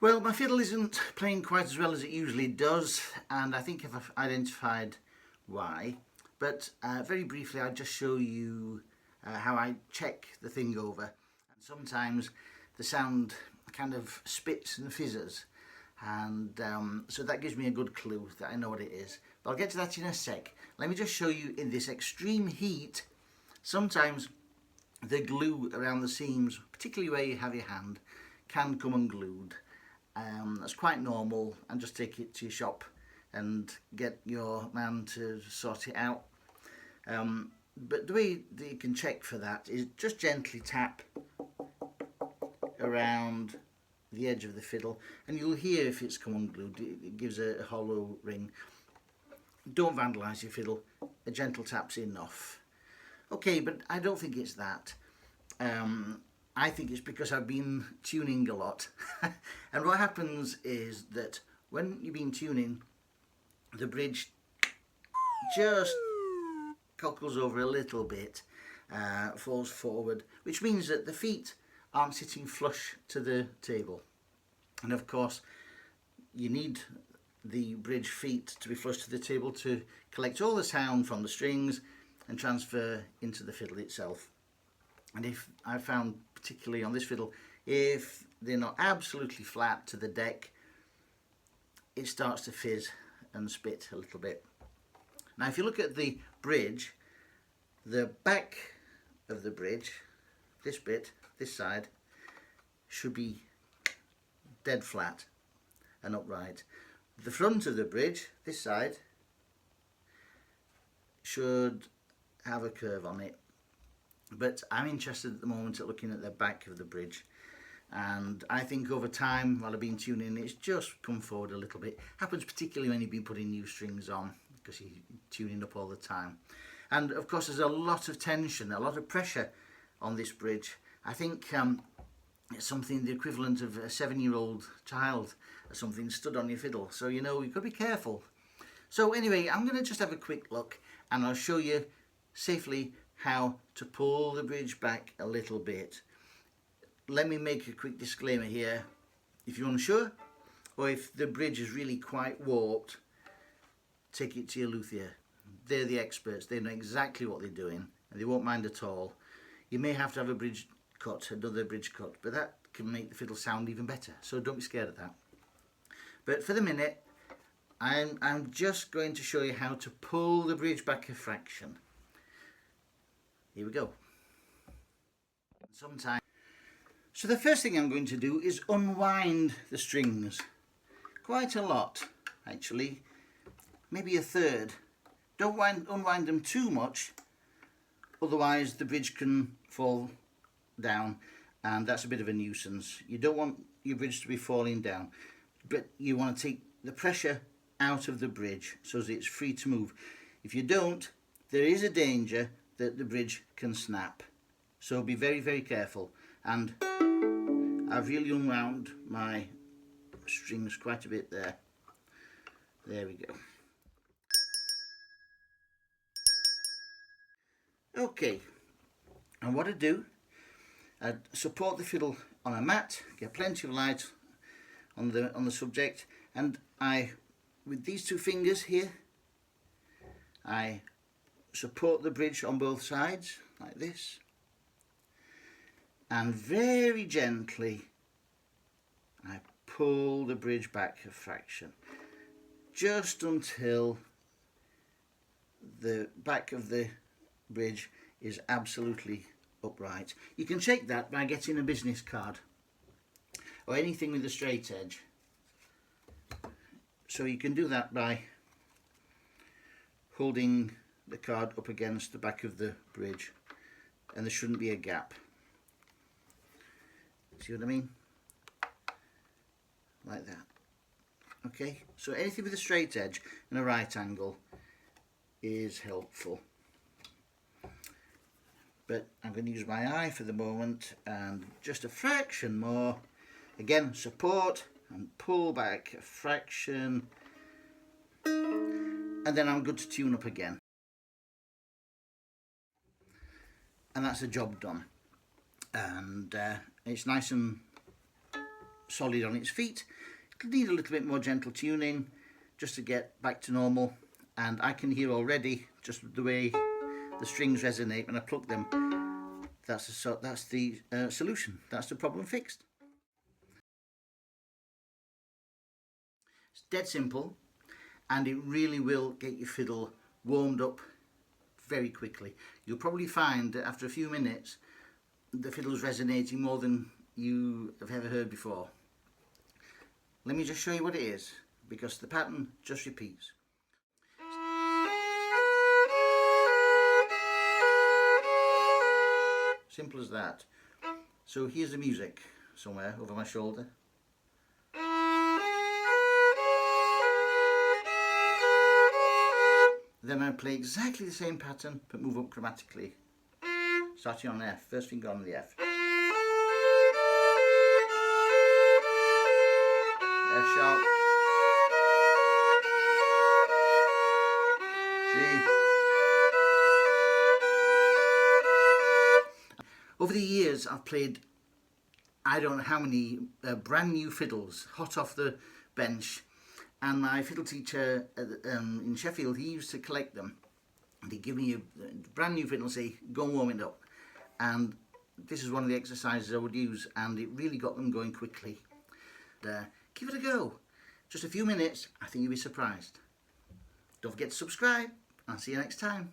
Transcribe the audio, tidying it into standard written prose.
Well, my fiddle isn't playing quite as well as it usually does, and I think I've identified why. But very briefly, I'll just show you how I check the thing over. And sometimes the sound kind of spits and fizzes, and so that gives me a good clue that I know what it is. But I'll get to that in a sec. Let me just show you, in this extreme heat, sometimes the glue around the seams, particularly where you have your hand, can come unglued. That's quite normal, and just take it to your shop and get your man to sort it out. But the way that you can check for that is just gently tap around the edge of the fiddle, and you'll hear if it's come unglued. It gives a hollow ring. Don't vandalise your fiddle. A gentle tap's enough. Okay, but I don't think it's that. I think it's because I've been tuning a lot. And what happens is that when you've been tuning, the bridge just cockles over a little bit, falls forward, which means that the feet aren't sitting flush to the table. And of course, you need the bridge feet to be flush to the table to collect all the sound from the strings and transfer into the fiddle itself. And if I found, particularly on this fiddle, if they're not absolutely flat to the deck, it starts to fizz and spit a little bit. Now if you look at the bridge, the back of the bridge, this bit, this side, should be dead flat and upright. The front of the bridge, this side, should have a curve on it. But I'm interested at the moment at looking at the back of the bridge, and I think over time, while I've been tuning, it's just come forward a little bit. Happens particularly when you've been putting new strings on, because you're tuning up all the time. And of course there's a lot of tension, a lot of pressure on this bridge. I think it's something the equivalent of a 7-year-old child or something stood on your fiddle, so you know, you've got to be careful. So anyway, I'm going to just have a quick look, and I'll show you safely how to pull the bridge back a little bit. Let me make a quick disclaimer here. If you're unsure, or if the bridge is really quite warped, take it to your luthier. They're the experts. They know exactly what they're doing, and they won't mind at all. You may have to have a bridge cut, another bridge cut, but that can make the fiddle sound even better, so don't be scared of that. But for the minute, I'm just going to show you how to pull the bridge back a fraction. Here we go. Sometimes. So the first thing I'm going to do is unwind the strings. Quite a lot, actually. Maybe a third. Don't unwind them too much, otherwise the bridge can fall down, and that's a bit of a nuisance. You don't want your bridge to be falling down, but you want to take the pressure out of the bridge so that it's free to move. If you don't, there is a danger that the bridge can snap. So be very, very careful. And I've really unwound my strings quite a bit there. There we go. Okay, and what I do, I support the fiddle on a mat, get plenty of light on the subject, and I, with these two fingers here, I support the bridge on both sides like this, and very gently I pull the bridge back a fraction, just until the back of the bridge is absolutely upright. You can check that by getting a business card or anything with a straight edge. So you can do that by holding the card up against the back of the bridge, and there shouldn't be a gap. See what I mean? Like that. Okay, so anything with a straight edge and a right angle is helpful. But I'm going to use my eye for the moment, and just a fraction more. Again, support and pull back a fraction, and then I'm good to tune up again. And that's the job done. And it's nice and solid on its feet. It'll need a little bit more gentle tuning just to get back to normal, and I can hear already just the way the strings resonate when I pluck them. That's the solution. That's the problem fixed. It's dead simple, and it really will get your fiddle warmed up very quickly. You'll probably find that after a few minutes the fiddle's resonating more than you have ever heard before. Let me just show you what it is, because the pattern just repeats. Simple as that. So here's the music somewhere over my shoulder. Then I play exactly the same pattern but move up chromatically. Starting on F, first finger on the F. F sharp. G. Over the years I've played I don't know how many brand new fiddles, hot off the bench, and my fiddle teacher in Sheffield, he used to collect them, and he'd give me a brand new fiddle and say, go and warm it up. And this is one of the exercises I would use, and it really got them going quickly. Give it a go. Just a few minutes, I think you'll be surprised. Don't forget to subscribe, and I'll see you next time.